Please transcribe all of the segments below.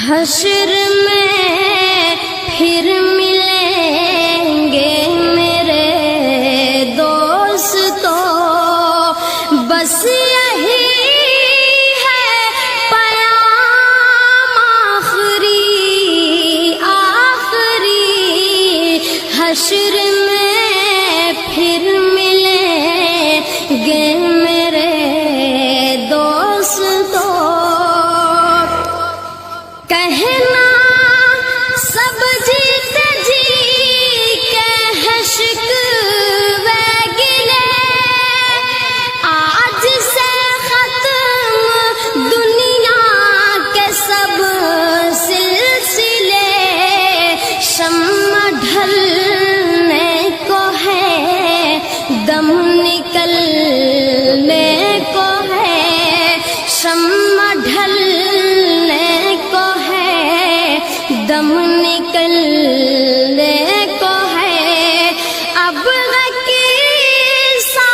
حشر میں پھر ملیں گے میرے دوستو، بس یہی ہے پیام آخری، حشر میں پھر ملیں گے میرے دوستو، کہنا سب جیتے جی کے شکوے گلے، آج سے ختم دنیا کے سب سلسلے، شمع ڈھلنے کو ہے دم نکلنے کو ہے، شمع ڈھلنے کو ہے دم نکلنے کو ہے، اب کی سا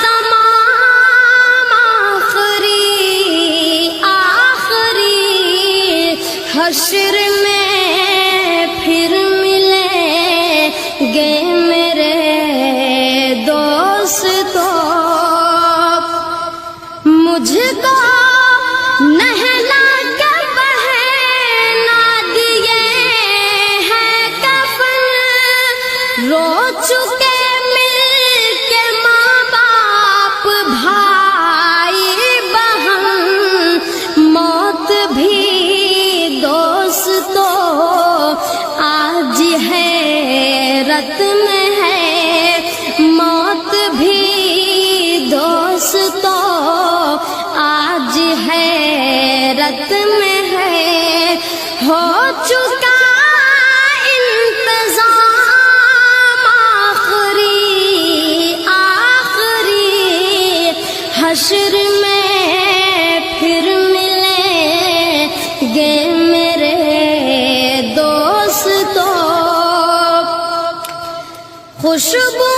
تمام آخری، حشر میں پھر ملیں گے میرے دوستو، مجھ کو نہلا کے پہنا دیے ہیں کفن، رو چکے مل کے ماں باپ بھائی بہن، موت بھی دوستو آج حیرت میں ہے، موت بھی دوستو آج حیرت میں ہے، ہو چکا انتظام آخری، حشر میں پھر ملیں گے میرے دوستو، خوشبو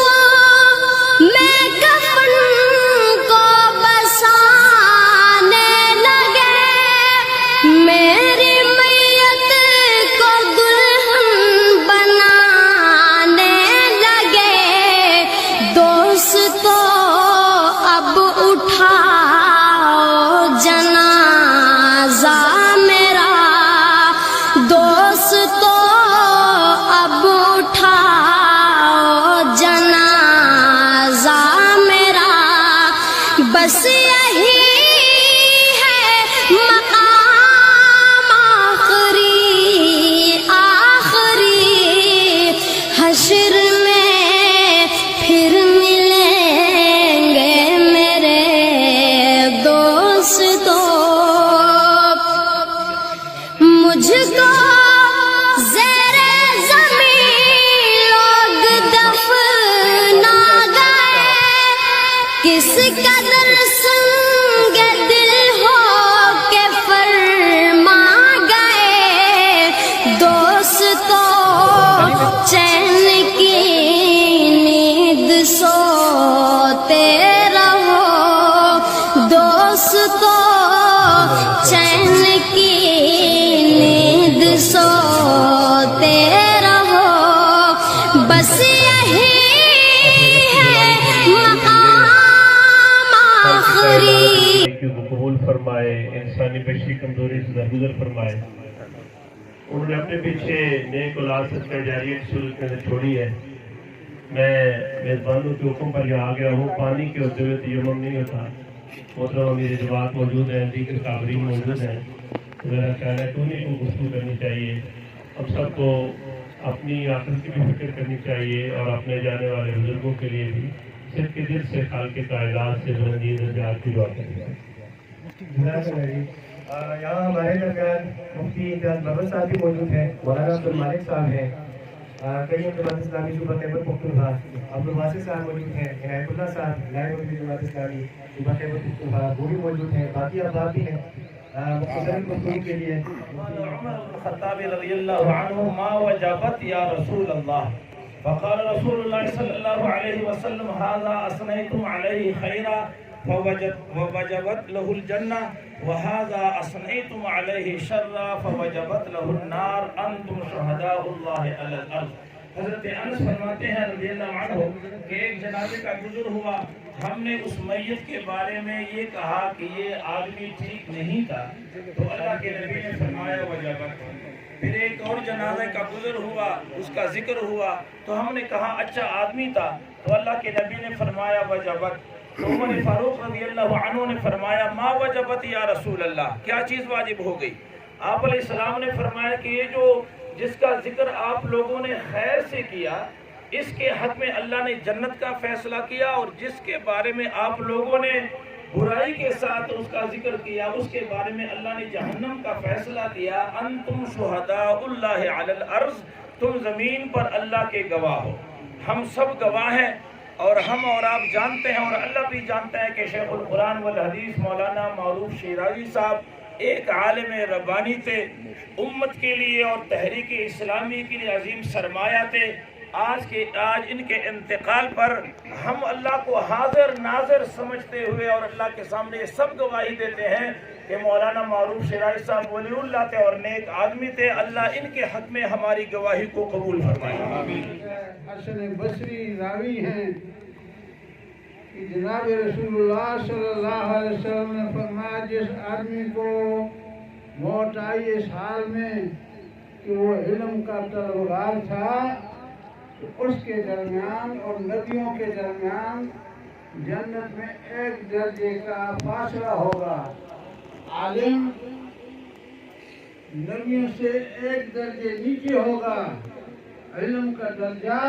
میں کفن کو بسانے لگے، میری میت کو دلہن بنانے لگے، دوستو اب اٹھاؤ جنازہ میرا، دوستو اب اٹھاؤ جنازہ میرا، بس یہی ہے مقام آخری، حشر میں پھر ملیں گے میرے دوستو، مجھ کو زیر زمین لوگ دفنا گئے، کس قدر سنگ دل ہو کے فرما گئے، دوستو چین کی نیند سوتے رہو، دوستو چین کی نیند سوتے رہو، بس یہی ہے مقام آخری، کہ وہ قبول فرمائے، انسانی بشری کمزوری سے درگزر فرمائے، انہوں نے اپنے پیچھے نیک اولاد صدقہ جاریہ کی صورت میں چھوڑی ہے۔ میں میزبانوں کے حکم پر یہاں آ گیا ہوں، پانی کے ہوتے ہوئے تیمم نہیں ہوتا، محترم امیر جماعت موجود ہیں، دیگر قابرین موجود ہیں، میرا خیال ہے انہیں کو گفتگو کرنی چاہیے، ہم سب کو اپنی آخرت کی بھی فکر کرنی چاہیے اور اپنے جانے والے بزرگوں کے لیے بھی صرف کے دل سے خالق کائنات سے بلندی درجات کی دعا کرنی چاہیے۔ یہاں ہمارے درمیان مفتی امتیاز محمد صاحب بھی موجود ہیں، مولانا عبدالمالک صاحب ہیں، کریم جماعت اسلامی صوبہ خیبر پختونخوا عبدالواسع صاحب موجود ہیں، عنایت اللہ صاحب نائب مفتی جماعت اسلامی صوبہ خیبر پختونخوا وہ بھی موجود ہیں، باقی احباب بھی ہیں۔ مختصر گفتگو کے لیے عمر الخطاب رضی اللہ عنہ ما وجبت یا رسول اللہ، فقال رسول اللہ صلی اللہ علیہ وسلم هذا اثنيتم عليه خيرا فوجبت له الجنہ وهذا اثنيتم عليه شرا فوجبت له النار انتم شهداء الله على الارض. حضرت انس فرماتے ہیں رضی اللہ عنہ کہ ایک جنازے کا گزر ہوا، ہم نے اس میت کے بارے میں یہ کہا کہ یہ آدمی ٹھیک نہیں تھا، تو اللہ کے نبی نے فرمایا وجبت. پھر ایک اور جنازے کا گزر ہوا، اس کا ذکر ہوا، تو ہم نے کہا اچھا آدمی تھا، تو اللہ کے نبی نے فرمایا وجبت. تو عمر فاروق رضی اللہ عنہ نے فرمایا ما وجبت یا رسول اللہ، کیا چیز واجب ہو گئی؟ آپ علیہ السلام نے فرمایا کہ یہ جو جس کا ذکر آپ لوگوں نے خیر سے کیا، اس کے حق میں اللہ نے جنت کا فیصلہ کیا، اور جس کے بارے میں آپ لوگوں نے برائی کے ساتھ اس کا ذکر کیا، اس کے بارے میں اللہ نے جہنم کا فیصلہ کیا. انتم شہداء اللہ علی الارض، تم زمین پر اللہ کے گواہ ہو. ہم سب گواہ ہیں، اور ہم اور آپ جانتے ہیں اور اللہ بھی جانتا ہے کہ شیخ القرآن والحدیث مولانا معروف شیرازی صاحب ایک عالم ربانی تھے، امت کے لیے اور تحریک اسلامی کے لیے عظیم سرمایہ تھے. آج ان کے انتقال پر ہم اللہ کو حاضر ناظر سمجھتے ہوئے اور اللہ کے سامنے یہ سب گواہی دیتے ہیں کہ مولانا معروف شیرازی صاحب ولی اللہ تھے اور نیک آدمی تھے. اللہ ان کے حق میں ہماری گواہی کو قبول فرمائے. حسن بصری راوی ہیں کہ جناب رسول اللہ صلی اللہ علیہ وسلم نے فرمایا جس آدمی کو موت آئی اس حال میں کہ وہ علم کا طلبگار تھا، تو اس کے درمیان اور نبیوں کے درمیان جنت میں ایک درجے کا فاصلہ ہوگا. عالم نبیوں سے ایک درجے نیچے ہوگا. علم کا درجہ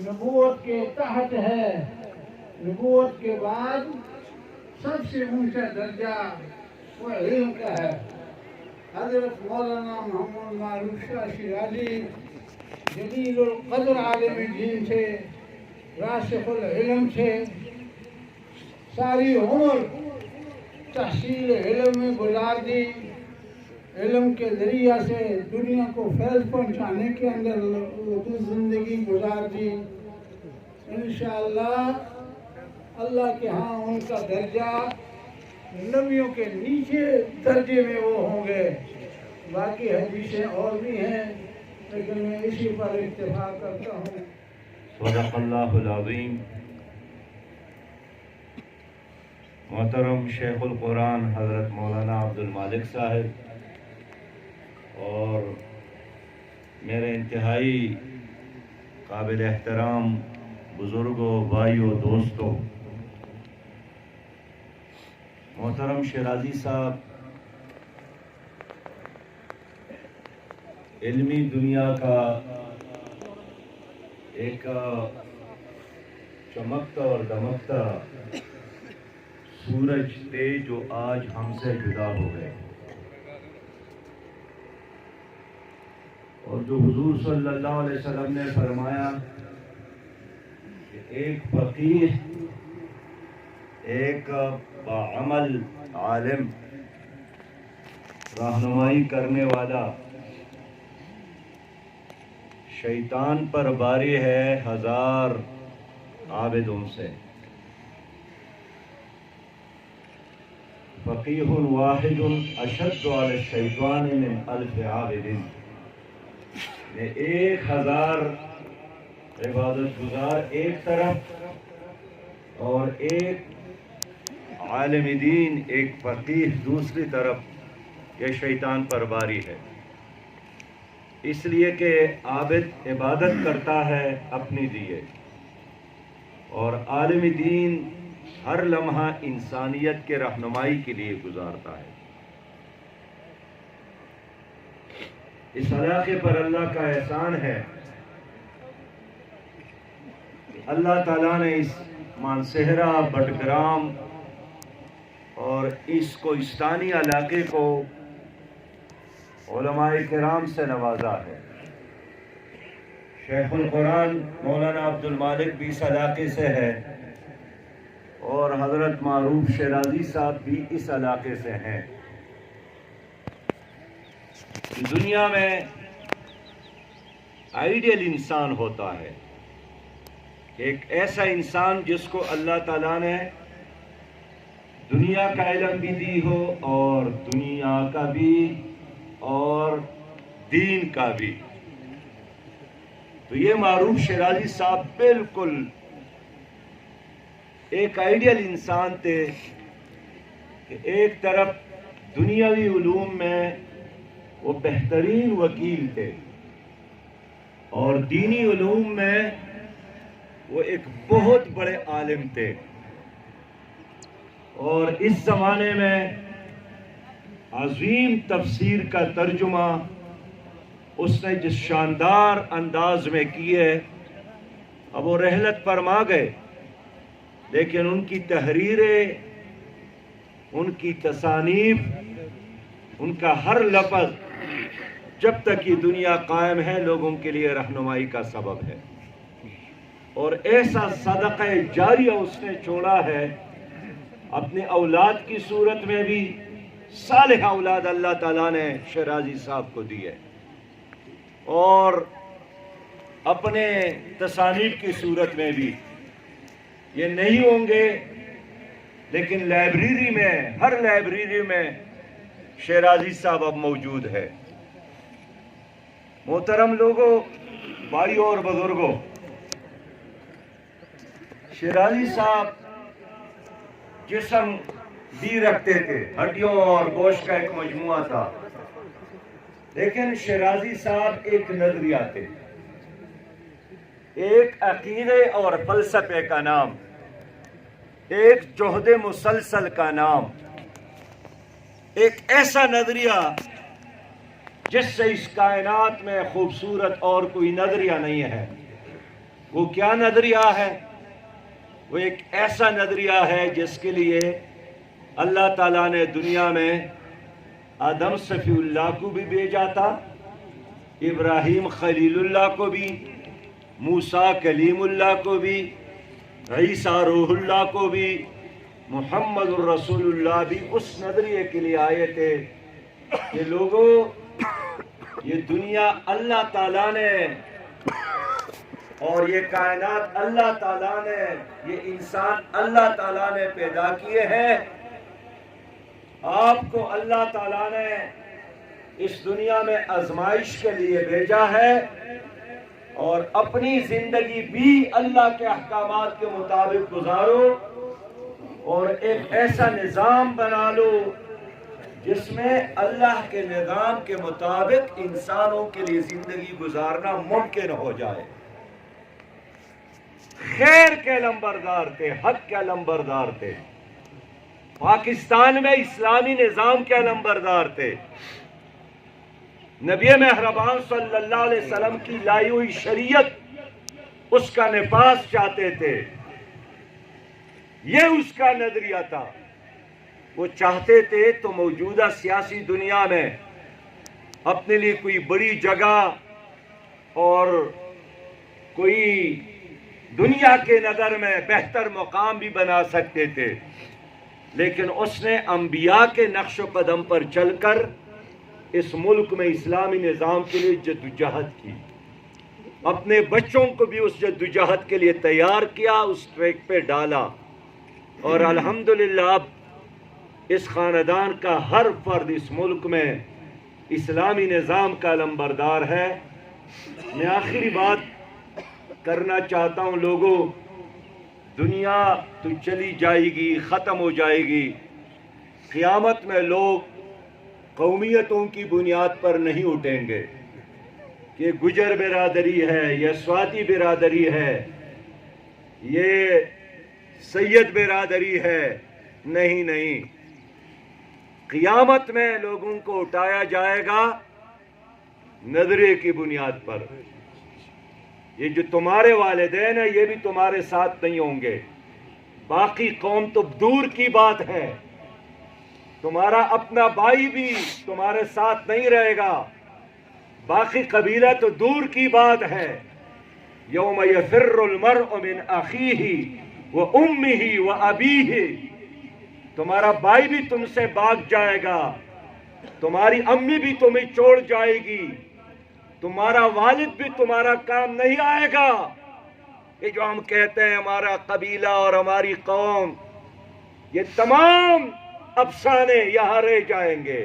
نبوت کے تحت ہے. نبوت کے بعد سب سے اونچا درجہ وہ علم کا ہے. حضرت مولانا محمد معروف شاہ شیرازی جلیل القدر عالم دین تھے، راسخ العلم تھے. ساری عمر تحصیل علم میں گزار دی. علم کے ذریعہ سے دنیا کو فیض پہنچانے کے اندر زندگی گزار دی. انشاءاللہ اللہ کے ہاں ان کا درجہ نبیوں کے نیچے درجے میں وہ ہوں گے. باقی حدیثیں اور بھی ہیں لیکن میں اسی پر اکتفا کرتا ہوں. صدق اللہ العظیم. محترم شیخ القرآن حضرت مولانا عبد المالک صاحب اور میرے انتہائی قابل احترام بزرگوں، بھائیوں، دوستوں، محترم شیرازی صاحب علمی دنیا کا ایک چمکتا اور دمکتا سورج تھے جو آج ہم سے جدا ہو گئے، اور جو حضور صلی اللہ علیہ وسلم نے فرمایا کہ ایک فقیہ، ایک باعمل عالم، رہنمائی کرنے والا شیطان پر باری ہے 1000 عابدوں سے. فقیہ واحد اشد علی الشیطان من 1000 عابد. 1000 عبادت گزار ایک طرف اور ایک عالم دین، ایک فقیہ دوسری طرف، یہ شیطان پر باری ہے. اس لیے کہ عابد عبادت کرتا ہے اپنی لیے، اور عالم دین ہر لمحہ انسانیت کے رہنمائی کے لیے گزارتا ہے. اس علاقے پر اللہ کا احسان ہے. اللہ تعالیٰ نے اس مانسہرہ، بٹگرام اور اس کوہستانی علاقے کو علماء کرام سے نوازا ہے. شیخ القرآن مولانا عبد المالک بھی اس علاقے سے ہے، اور حضرت معروف شیرازی صاحب بھی اس علاقے سے ہیں. دنیا میں آئیڈیل انسان ہوتا ہے، ایک ایسا انسان جس کو اللہ تعالیٰ نے دنیا کا علم بھی دی ہو اور دنیا کا بھی اور دین کا بھی. تو یہ معروف شیرازی صاحب بالکل ایک آئیڈیل انسان تھے کہ ایک طرف دنیاوی علوم میں وہ بہترین وکیل تھے اور دینی علوم میں وہ ایک بہت بڑے عالم تھے. اور اس زمانے میں عظیم تفسیر کا ترجمہ اس نے جس شاندار انداز میں کی ہے. اب وہ رحلت فرما گئے لیکن ان کی تحریریں، ان کی تصانیف، ان کا ہر لفظ جب تک یہ دنیا قائم ہے لوگوں کے لیے رہنمائی کا سبب ہے. اور ایسا صدقہ جاریہ اس نے چھوڑا ہے اپنے اولاد کی صورت میں بھی. صالح اولاد اللہ تعالیٰ نے شیرازی صاحب کو دی ہے اور اپنے تصانیف کی صورت میں بھی. یہ نہیں ہوں گے لیکن لائبریری میں، ہر لائبریری میں شیرازی صاحب اب موجود ہے. محترم لوگوں، بھائیوں اور بزرگوں، شیرازی صاحب جسم بھی رکھتے تھے، ہڈیوں اور گوشت کا ایک مجموعہ تھا، لیکن شیرازی صاحب ایک نظریہ تھے، ایک عقیدے اور فلسفے کا نام، ایک جہد مسلسل کا نام، ایک ایسا نظریہ جس سے اس کائنات میں خوبصورت اور کوئی نظریہ نہیں ہے. وہ کیا نظریہ ہے؟ وہ ایک ایسا نظریہ ہے جس کے لیے اللہ تعالیٰ نے دنیا میں آدم صفی اللہ کو بھی بھیجا تھا، ابراہیم خلیل اللہ کو بھی، موسیٰ کلیم اللہ کو بھی، عیسیٰ روح اللہ کو بھی، محمد الرسول اللہ بھی اس نظریے کے لیے آئے تھے کہ لوگوں، یہ دنیا اللہ تعالیٰ نے اور یہ کائنات اللہ تعالیٰ نے، یہ انسان اللہ تعالیٰ نے پیدا کیے ہیں. آپ کو اللہ تعالیٰ نے اس دنیا میں آزمائش کے لیے بھیجا ہے اور اپنی زندگی بھی اللہ کے احکامات کے مطابق گزارو اور ایک ایسا نظام بنا لو جس میں اللہ کے نظام کے مطابق انسانوں کے لیے زندگی گزارنا ممکن ہو جائے. خیر کے علمبردار تھے، حق کے علمبردار تھے، پاکستان میں اسلامی نظام کے علمبردار تھے، نبی مہربان صلی اللہ علیہ وسلم کی لائی ہوئی شریعت اس کا نفاذ چاہتے تھے. یہ اس کا نظریہ تھا. وہ چاہتے تھے تو موجودہ سیاسی دنیا میں اپنے لیے کوئی بڑی جگہ اور کوئی دنیا کے نظر میں بہتر مقام بھی بنا سکتے تھے، لیکن اس نے انبیاء کے نقش و قدم پر چل کر اس ملک میں اسلامی نظام کے لیے جدوجہد کی. اپنے بچوں کو بھی اس جدوجہد کے لیے تیار کیا، اس ٹریک پہ ڈالا اور الحمدللہ اب اس خاندان کا ہر فرد اس ملک میں اسلامی نظام کا علمبردار ہے. میں آخری بات کرنا چاہتا ہوں، لوگوں، دنیا تو چلی جائے گی، ختم ہو جائے گی. قیامت میں لوگ قومیتوں کی بنیاد پر نہیں اٹھیں گے کہ گجر برادری ہے، یہ سواتی برادری ہے، یہ سید برادری ہے. نہیں نہیں، قیامت میں لوگوں کو اٹھایا جائے گا نظریے کی بنیاد پر. یہ جو تمہارے والدین ہیں یہ بھی تمہارے ساتھ نہیں ہوں گے، باقی قوم تو دور کی بات ہے، تمہارا اپنا بھائی بھی تمہارے ساتھ نہیں رہے گا، باقی قبیلہ تو دور کی بات ہے. یوم یفر المرء من اخیہ وامہ وابیہ، تمہارا بھائی بھی تم سے بھاگ جائے گا، تمہاری امی بھی تمہیں چھوڑ جائے گی، تمہارا والد بھی تمہارا کام نہیں آئے گا. یہ جو ہم کہتے ہیں ہمارا قبیلہ اور ہماری قوم، یہ تمام افسانے یہاں رہ جائیں گے،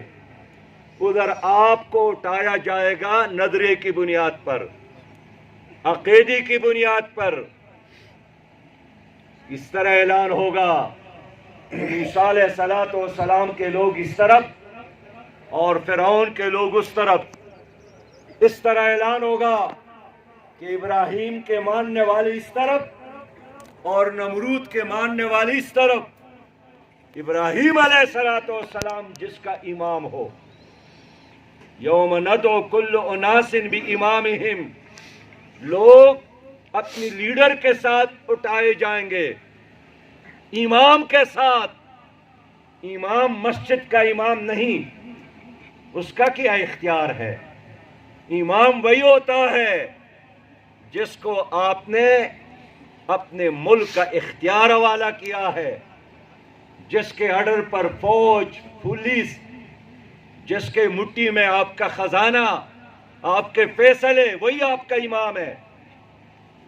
ادھر آپ کو اٹھایا جائے گا نظریے کی بنیاد پر، عقیدے کی بنیاد پر۔ اس طرح اعلان ہوگا موسیٰ علیہ السلام کے لوگ اس طرف اور فرعون کے لوگ اس طرف۔ اس طرح اعلان ہوگا کہ ابراہیم کے ماننے والے اس طرف اور نمرود کے ماننے والے اس طرف۔ ابراہیم علیہ السلام جس کا امام ہو، یوم ندعو کل اناس بامامہم، لوگ اپنی لیڈر کے ساتھ اٹھائے جائیں گے، امام کے ساتھ۔ امام مسجد کا امام نہیں، اس کا کیا اختیار ہے؟ امام وہی ہوتا ہے جس کو آپ نے اپنے ملک کا اختیار حوالہ کیا ہے، جس کے آرڈر پر فوج، پولیس، جس کے مٹھی میں آپ کا خزانہ، آپ کے فیصلے، وہی آپ کا امام ہے۔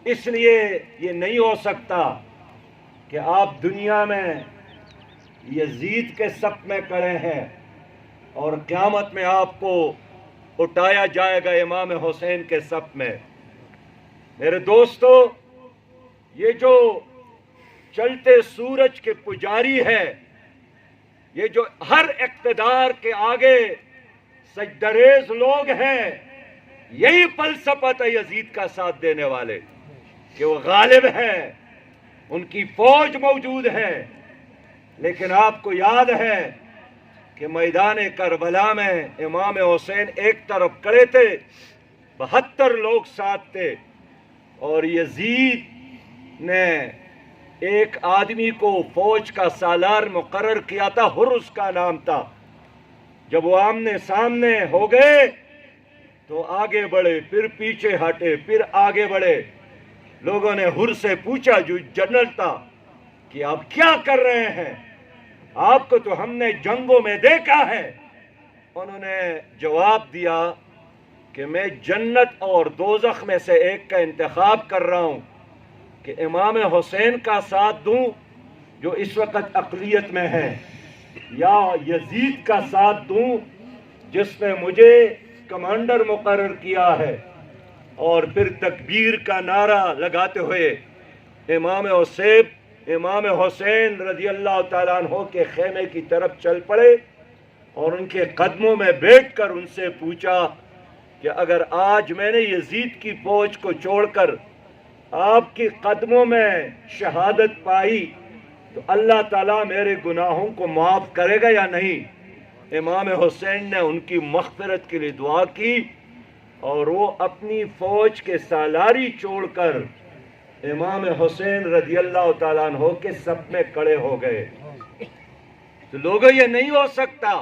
اس لیے یہ نہیں ہو سکتا کہ آپ دنیا میں یزید کے صف میں کھڑے ہیں اور قیامت میں آپ کو اٹھایا جائے گا امام حسین کے صف میں۔ میرے دوستو، یہ جو چلتے سورج کے پجاری ہے، یہ جو ہر اقتدار کے آگے سجدریز لوگ ہیں، یہی فلسفہ ہے یزید کا ساتھ دینے والے، کہ وہ غالب ہیں، ان کی فوج موجود ہے۔ لیکن آپ کو یاد ہے کہ میدان کربلا میں امام حسین ایک طرف کھڑے تھے، 72 لوگ ساتھ تھے، اور یزید نے ایک آدمی کو فوج کا سالار مقرر کیا تھا، حرس کا نام تھا۔ جب وہ آمنے سامنے ہو گئے تو آگے بڑھے، پھر پیچھے ہٹے، پھر آگے بڑھے۔ لوگوں نے حرس سے پوچھا، جو جنرل تھا، کہ آپ کیا کر رہے ہیں؟ آپ کو تو ہم نے جنگوں میں دیکھا ہے۔ انہوں نے جواب دیا کہ میں جنت اور دوزخ میں سے ایک کا انتخاب کر رہا ہوں، کہ امام حسین کا ساتھ دوں جو اس وقت اقلیت میں ہے، یا یزید کا ساتھ دوں جس نے مجھے کمانڈر مقرر کیا ہے۔ اور پھر تکبیر کا نعرہ لگاتے ہوئے امام حسین رضی اللہ تعالیٰ عنہ کے خیمے کی طرف چل پڑے اور ان کے قدموں میں بیٹھ کر ان سے پوچھا کہ اگر آج میں نے یزید کی فوج کو چھوڑ کر آپ کے قدموں میں شہادت پائی تو اللہ تعالیٰ میرے گناہوں کو معاف کرے گا یا نہیں؟ امام حسین نے ان کی مغفرت کے لیے دعا کی اور وہ اپنی فوج کے سالاری چھوڑ کر امام حسین رضی اللہ تعالیٰ عنہ کے صف میں کھڑے ہو گئے۔ تو لوگوں، یہ نہیں ہو سکتا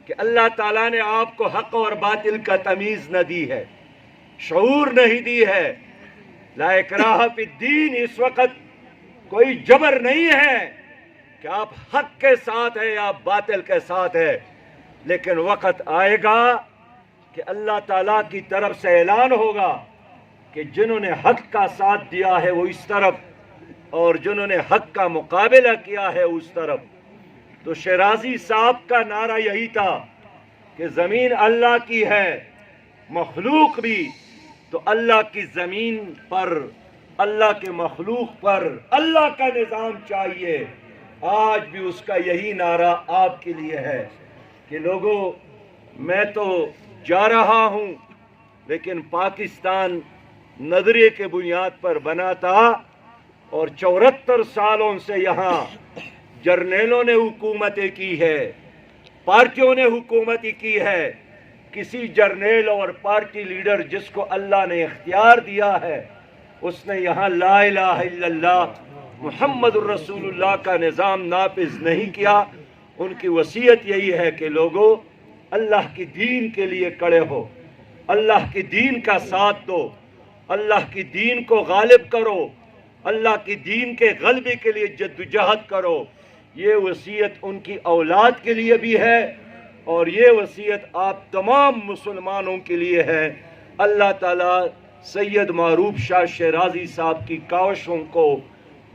کہ اللہ تعالیٰ نے آپ کو حق اور باطل کا تمیز نہ دی ہے، شعور نہیں دی ہے۔ لا اکراہ فی الدین، اس وقت کوئی جبر نہیں ہے کہ آپ حق کے ساتھ ہیں یا باطل کے ساتھ ہیں، لیکن وقت آئے گا کہ اللہ تعالیٰ کی طرف سے اعلان ہوگا کہ جنہوں نے حق کا ساتھ دیا ہے وہ اس طرف، اور جنہوں نے حق کا مقابلہ کیا ہے اس طرف۔ تو شیرازی صاحب کا نعرہ یہی تھا کہ زمین اللہ کی ہے، مخلوق بھی، تو اللہ کی زمین پر، اللہ کے مخلوق پر اللہ کا نظام چاہیے۔ آج بھی اس کا یہی نعرہ آپ کے لیے ہے کہ لوگوں، میں تو جا رہا ہوں لیکن پاکستان نظریے کے بنیاد پر بنا تھا، اور 74 سالوں سے یہاں جرنیلوں نے حکومتیں کی ہے، پارٹیوں نے حکومتی کی ہے۔ کسی جرنیل اور پارٹی لیڈر جس کو اللہ نے اختیار دیا ہے، اس نے یہاں لا الہ الا اللہ محمد الرسول اللہ کا نظام نافذ نہیں کیا۔ ان کی وصیت یہی ہے کہ لوگوں، اللہ کی دین کے لیے کھڑے ہو، اللہ کی دین کا ساتھ دو، اللہ کی دین کو غالب کرو، اللہ کی دین کے غلبے کے لیے جدوجہد کرو۔ یہ وصیت ان کی اولاد کے لیے بھی ہے، اور یہ وصیت آپ تمام مسلمانوں کے لیے ہے۔ اللہ تعالیٰ سید معروف شاہ شیرازی صاحب کی کاوشوں کو